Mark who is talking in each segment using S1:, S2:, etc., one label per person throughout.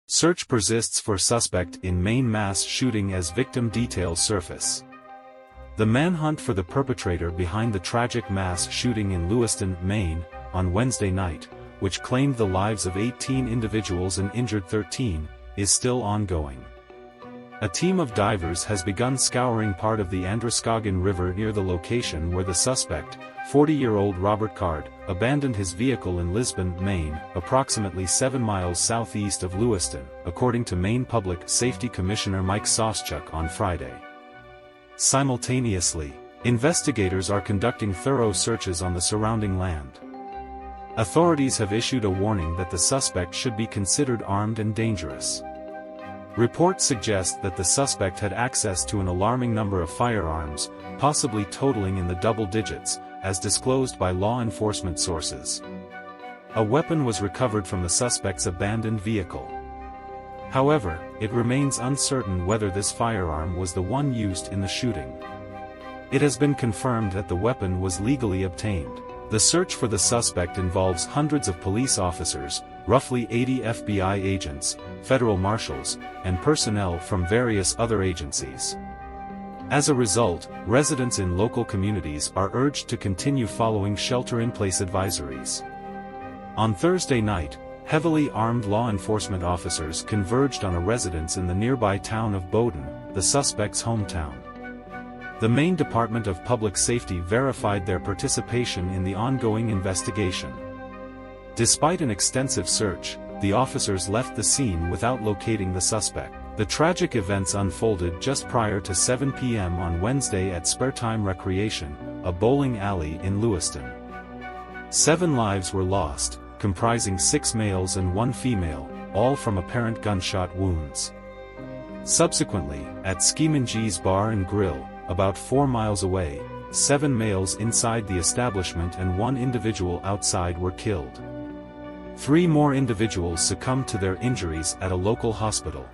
S1: Search persists for suspect in Maine mass shooting as victim details surface. The manhunt for the perpetrator behind the tragic mass shooting in Lewiston, Maine, on Wednesday night, which claimed the lives of 18 individuals and injured 13, is still ongoing. A team of divers has begun scouring part of the Androscoggin River near the location where the suspect, 40-year-old Robert Card, abandoned his vehicle in Lisbon, Maine, approximately 7 miles southeast of Lewiston, according to Maine Public Safety Commissioner Mike Soschuk on Friday. Simultaneously, investigators are conducting thorough searches on the surrounding land. Authorities have issued a warning that the suspect should be considered armed and dangerous. Reports suggest that the suspect had access to an alarming number of firearms, possibly totaling in the double digits, as disclosed by law enforcement sources. A weapon was recovered from the suspect's abandoned vehicle. However, it remains uncertain whether this firearm was the one used in the shooting. It has been confirmed that the weapon was legally obtained. The search for the suspect involves hundreds of police officers, roughly 80 FBI agents, federal marshals, and personnel from various other agencies. As a result, residents in local communities are urged to continue following shelter-in-place advisories. On Thursday night, heavily armed law enforcement officers converged on a residence in the nearby town of Bowdoin, the suspect's hometown. The Maine Department of Public Safety verified their participation in the ongoing investigation. Despite an extensive search, the officers left the scene without locating the suspect. The tragic events unfolded just prior to 7 p.m. on Wednesday at Sparetime Recreation, a bowling alley in Lewiston. 7 lives were lost, comprising 6 males and 1 female, all from apparent gunshot wounds. Subsequently, at Skimingee's Bar and Grill, about 4 miles away, 7 males inside the establishment and 1 individual outside were killed. 3 more individuals succumbed to their injuries at a local hospital.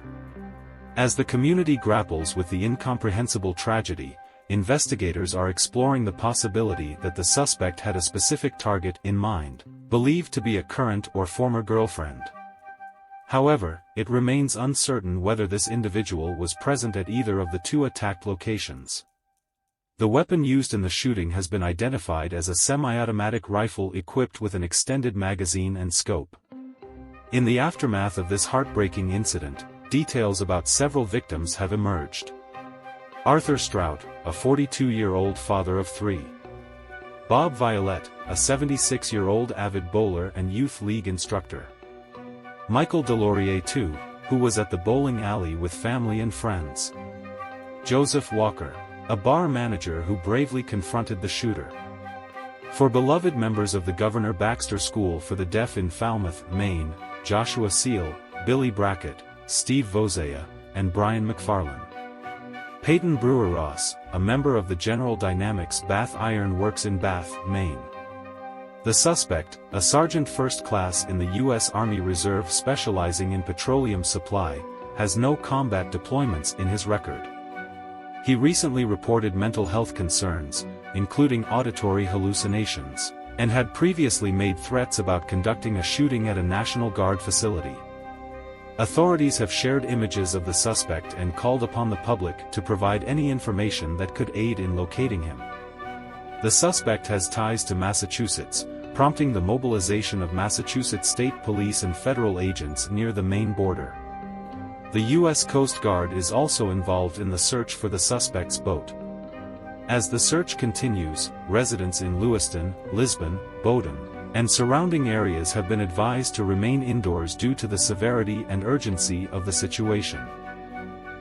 S1: As the community grapples with the incomprehensible tragedy, investigators are exploring the possibility that the suspect had a specific target in mind, believed to be a current or former girlfriend. However, it remains uncertain whether this individual was present at either of the 2 attacked locations. The weapon used in the shooting has been identified as a semi-automatic rifle equipped with an extended magazine and scope. In the aftermath of this heartbreaking incident, details about several victims have emerged. Arthur Strout, a 42-year-old father of 3. Bob Violette, a 76-year-old avid bowler and youth league instructor. Michael Delorier II, who was at the bowling alley with family and friends. Joseph Walker, a bar manager who bravely confronted the shooter. For beloved members of the Governor Baxter School for the Deaf in Falmouth, Maine, Joshua Seal, Billy Brackett, Steve Vozea, and Brian McFarlane. Peyton Brewer-Ross, a member of the General Dynamics Bath Iron Works in Bath, Maine. The suspect, a sergeant first class in the U.S. Army Reserve specializing in petroleum supply, has no combat deployments in his record. He recently reported mental health concerns, including auditory hallucinations, and had previously made threats about conducting a shooting at a National Guard facility. Authorities have shared images of the suspect and called upon the public to provide any information that could aid in locating him. The suspect has ties to Massachusetts, prompting the mobilization of Massachusetts State Police and federal agents near the Maine border. The U.S. Coast Guard is also involved in the search for the suspect's boat. As the search continues, residents in Lewiston, Lisbon, Bowdoin, and surrounding areas have been advised to remain indoors due to the severity and urgency of the situation.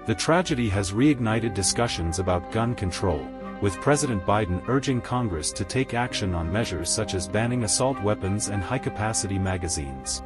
S1: The tragedy has reignited discussions about gun control, with President Biden urging Congress to take action on measures such as banning assault weapons and high-capacity magazines.